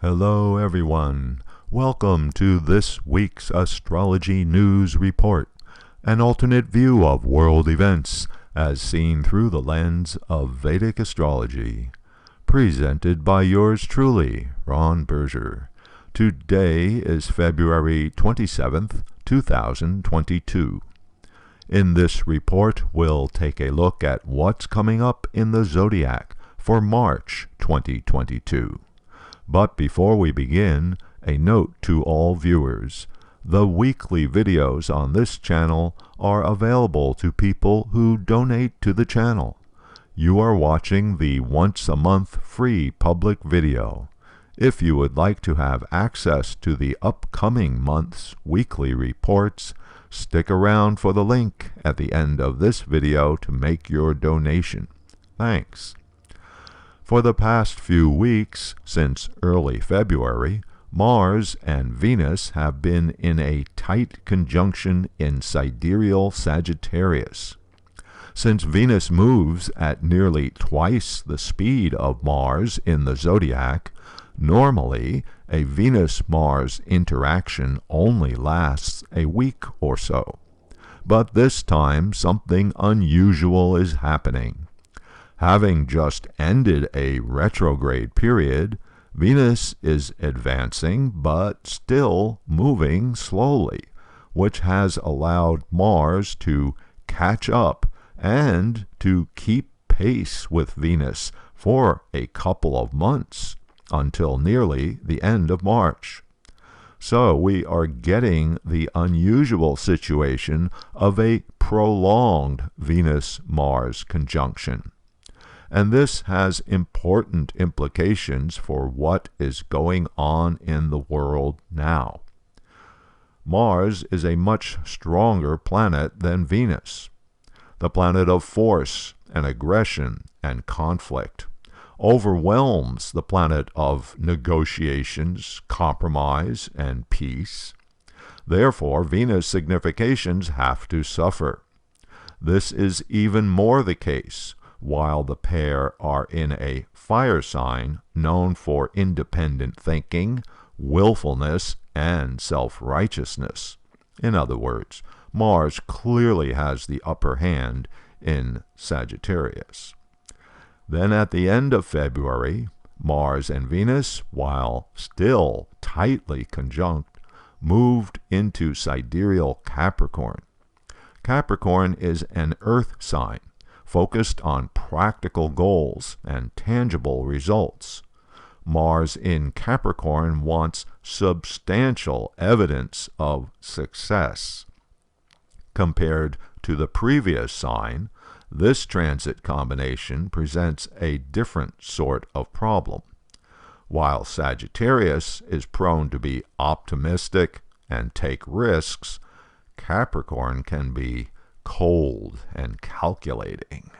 Hello everyone, welcome to this week's Astrology News Report, an alternate view of world events as seen through the lens of Vedic astrology. Presented by yours truly, Ron Berger. Today is February 27th, 2022. In this report, we'll take a look at what's coming up in the zodiac for March 2022. But before we begin, a note to all viewers. The weekly videos on this channel are available to people who donate to the channel. You are watching the once-a-month free public video. If you would like to have access to the upcoming month's weekly reports, stick around for the link at the end of this video to make your donation. Thanks. For the past few weeks, since early February, Mars and Venus have been in a tight conjunction in sidereal Sagittarius. Since Venus moves at nearly twice the speed of Mars in the zodiac, normally a Venus-Mars interaction only lasts a week or so. But this time something unusual is happening. Having just ended a retrograde period, Venus is advancing but still moving slowly, which has allowed Mars to catch up and to keep pace with Venus for a couple of months until nearly the end of March. So we are getting the unusual situation of a prolonged Venus-Mars conjunction. And this has important implications for what is going on in the world now. Mars is a much stronger planet than Venus, the planet of force and aggression and conflict, overwhelms the planet of negotiations, compromise, and peace. Therefore, Venus significations have to suffer. This is even more the case while the pair are in a fire sign known for independent thinking, willfulness, and self-righteousness. In other words, Mars clearly has the upper hand in Sagittarius. Then at the end of February, Mars and Venus, while still tightly conjunct, moved into sidereal Capricorn. Capricorn is an earth sign, focused on practical goals and tangible results. Mars in Capricorn wants substantial evidence of success. Compared to the previous sign, this transit combination presents a different sort of problem. While Sagittarius is prone to be optimistic and take risks, Capricorn can be cold and calculating.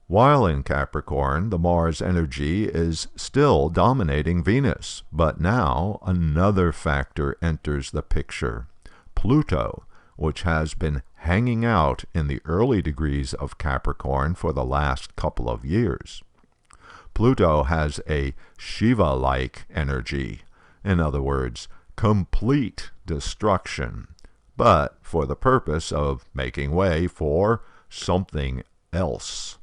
While in Capricorn, the Mars energy is still dominating Venus, but now another factor enters the picture: Pluto, which has been hanging out in the early degrees of Capricorn for the last couple of years. Pluto has a Shiva-like energy, in other words, complete destruction, but for the purpose of making way for something else.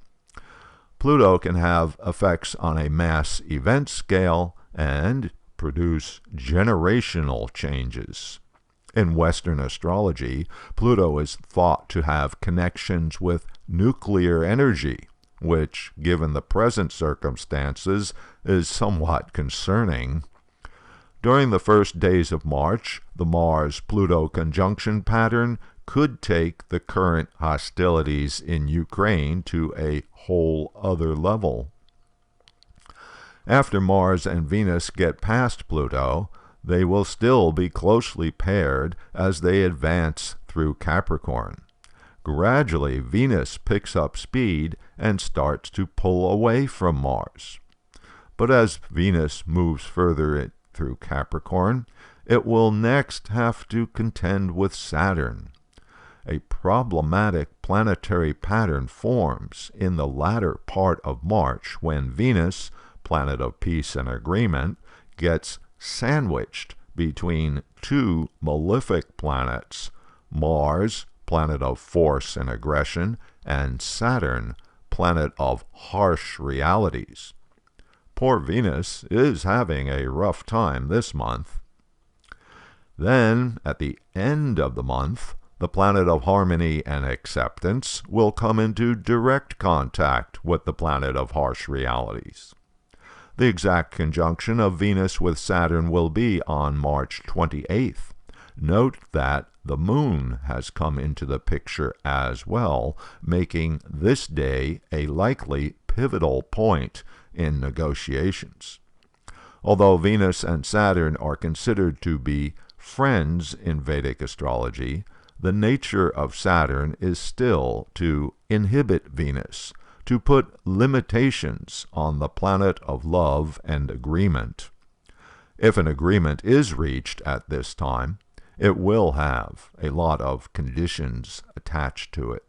Pluto can have effects on a mass event scale and produce generational changes. In Western astrology, Pluto is thought to have connections with nuclear energy, which, given the present circumstances, is somewhat concerning. During the first days of March, the Mars-Pluto conjunction pattern could take the current hostilities in Ukraine to a whole other level. After Mars and Venus get past Pluto, they will still be closely paired as they advance through Capricorn. Gradually, Venus picks up speed and starts to pull away from Mars. But as Venus moves further through Capricorn, it will next have to contend with Saturn. A problematic planetary pattern forms in the latter part of March when Venus, planet of peace and agreement, gets sandwiched between two malefic planets, Mars, planet of force and aggression, and Saturn, planet of harsh realities. Poor Venus is having a rough time this month. Then, at the end of the month, the planet of harmony and acceptance will come into direct contact with the planet of harsh realities. The exact conjunction of Venus with Saturn will be on March 28th. Note that the moon has come into the picture as well, making this day a likely pivotal point in negotiations. Although Venus and Saturn are considered to be friends in Vedic astrology, the nature of Saturn is still to inhibit Venus, to put limitations on the planet of love and agreement. If an agreement is reached at this time, it will have a lot of conditions attached to it.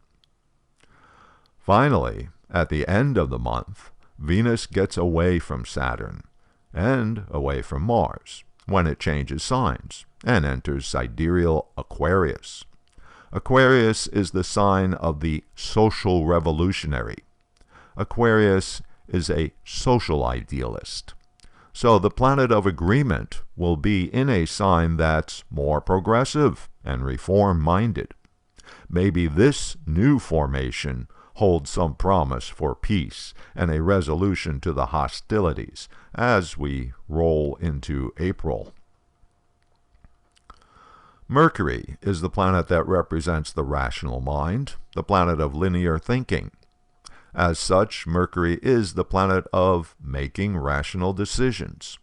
Finally, at the end of the month, Venus gets away from Saturn and away from Mars when it changes signs and enters sidereal Aquarius. Aquarius is the sign of the social revolutionary. Aquarius is a social idealist. So the planet of agreement will be in a sign that's more progressive and reform-minded. Maybe this new formation holds some promise for peace and a resolution to the hostilities as we roll into April. Mercury is the planet that represents the rational mind, the planet of linear thinking. As such, Mercury is the planet of making rational decisions.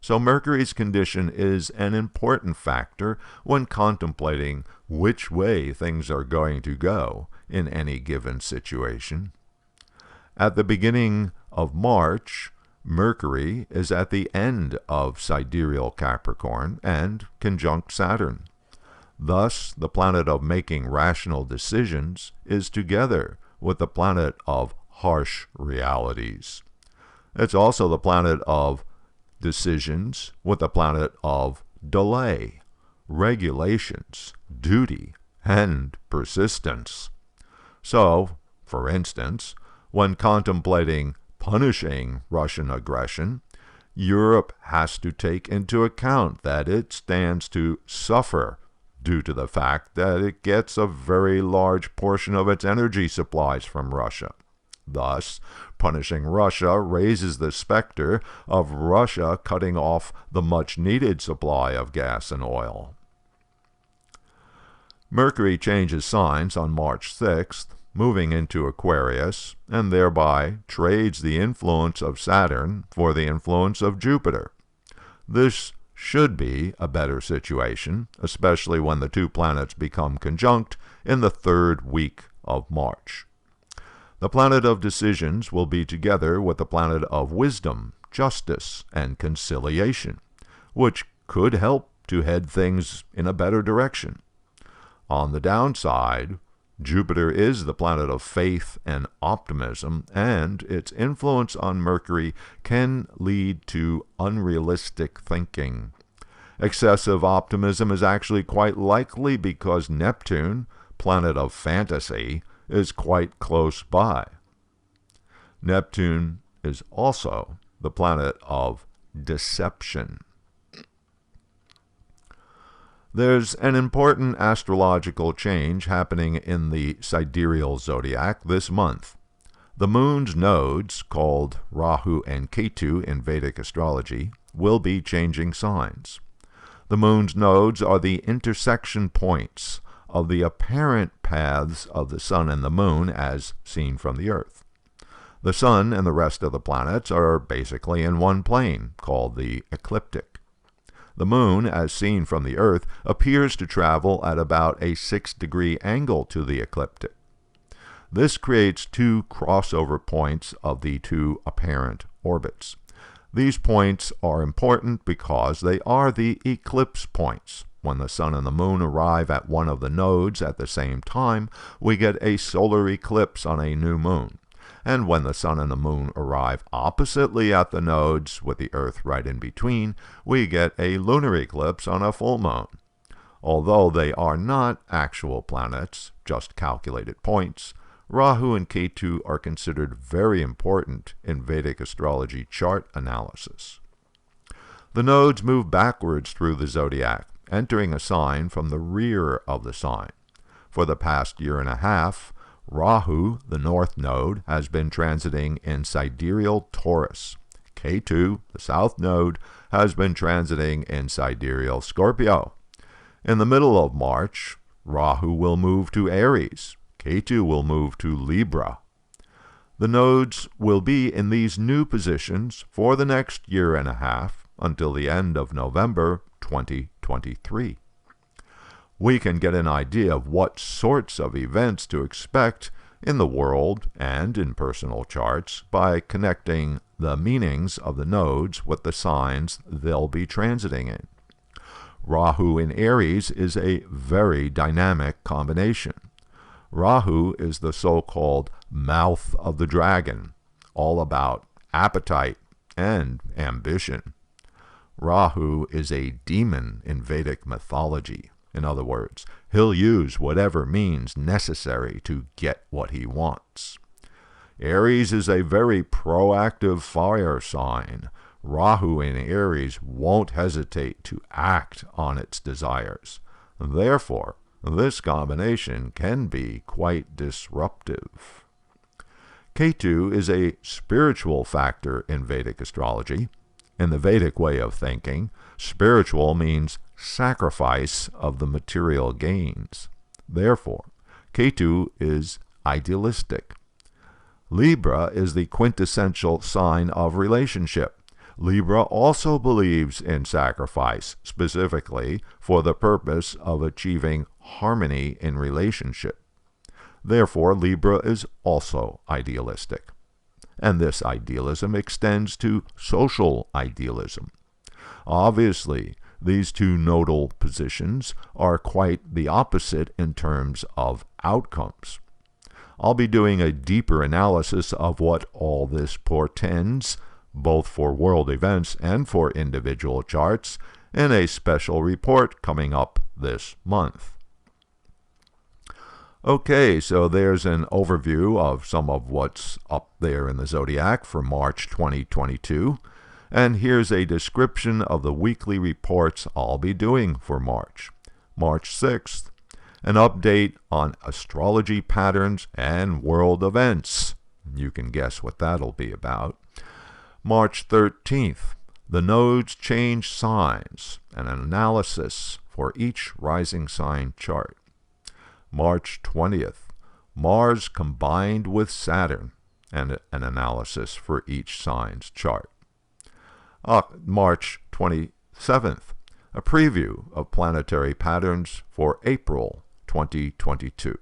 So Mercury's condition is an important factor when contemplating which way things are going to go in any given situation. At the beginning of March, Mercury is at the end of sidereal Capricorn and conjunct Saturn. Thus, the planet of making rational decisions is together with the planet of harsh realities. It's also the planet of decisions with the planet of delay, regulations, duty, and persistence. So, for instance, when contemplating punishing Russian aggression, Europe has to take into account that it stands to suffer due to the fact that it gets a very large portion of its energy supplies from Russia. Thus, punishing Russia raises the specter of Russia cutting off the much-needed supply of gas and oil. Mercury changes signs on March 6th, moving into Aquarius, and thereby trades the influence of Saturn for the influence of Jupiter. This should be a better situation, especially when the two planets become conjunct in the third week of March. The planet of decisions will be together with the planet of wisdom, justice, and conciliation, which could help to head things in a better direction. On the downside, Jupiter is the planet of faith and optimism, and its influence on Mercury can lead to unrealistic thinking. Excessive optimism is actually quite likely because Neptune, planet of fantasy, is quite close by. Neptune is also the planet of deception. There's an important astrological change happening in the sidereal zodiac this month. The moon's nodes, called Rahu and Ketu in Vedic astrology, will be changing signs. The moon's nodes are the intersection points of the apparent paths of the sun and the moon as seen from the earth. The sun and the rest of the planets are basically in one plane, called the ecliptic. The moon, as seen from the earth, appears to travel at about a 6-degree angle to the ecliptic. This creates two crossover points of the two apparent orbits. These points are important because they are the eclipse points. When the sun and the moon arrive at one of the nodes at the same time, we get a solar eclipse on a new moon. And when the Sun and the Moon arrive oppositely at the nodes, with the Earth right in between, we get a lunar eclipse on a full moon. Although they are not actual planets, just calculated points, Rahu and Ketu are considered very important in Vedic astrology chart analysis. The nodes move backwards through the zodiac, entering a sign from the rear of the sign. For the past year and a half, Rahu, the north node, has been transiting in sidereal Taurus. Ketu, the south node, has been transiting in sidereal Scorpio. In the middle of March, Rahu will move to Aries. Ketu will move to Libra. The nodes will be in these new positions for the next year and a half until the end of November 2023. We can get an idea of what sorts of events to expect in the world and in personal charts by connecting the meanings of the nodes with the signs they'll be transiting in. Rahu in Aries is a very dynamic combination. Rahu is the so-called mouth of the dragon, all about appetite and ambition. Rahu is a demon in Vedic mythology. In other words, he'll use whatever means necessary to get what he wants. Aries is a very proactive fire sign. Rahu in Aries won't hesitate to act on its desires. Therefore, this combination can be quite disruptive. Ketu is a spiritual factor in Vedic astrology. In the Vedic way of thinking, spiritual means sacrifice of the material gains. Therefore, Ketu is idealistic. Libra is the quintessential sign of relationship. Libra also believes in sacrifice, specifically for the purpose of achieving harmony in relationship. Therefore, Libra is also idealistic. And this idealism extends to social idealism. Obviously, these two nodal positions are quite the opposite in terms of outcomes. I'll be doing a deeper analysis of what all this portends, both for world events and for individual charts, in a special report coming up this month. Okay, so there's an overview of some of what's up there in the zodiac for March 2022. And here's a description of the weekly reports I'll be doing for March. March 6th, an update on astrology patterns and world events. You can guess what that'll be about. March 13th, the nodes change signs, an analysis for each rising sign chart. March 20th, Mars combined with Saturn, and an analysis for each sign's chart. March 27th, a preview of Planetary Patterns for April 2022.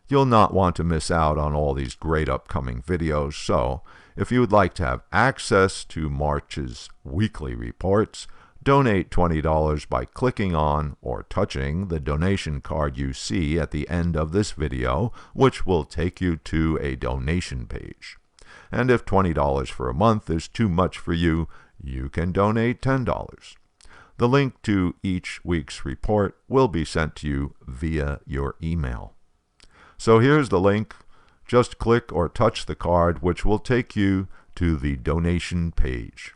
You'll not want to miss out on all these great upcoming videos, so if you would like to have access to March's weekly reports, donate $20 by clicking on or touching the donation card you see at the end of this video, which will take you to a donation page. And if $20 for a month is too much for you, you can donate $10. The link to each week's report will be sent to you via your email. So here's the link. Just click or touch the card, which will take you to the donation page.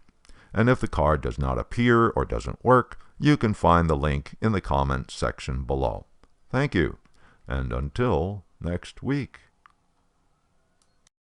And if the card does not appear or doesn't work, you can find the link in the comment section below. Thank you, and until next week.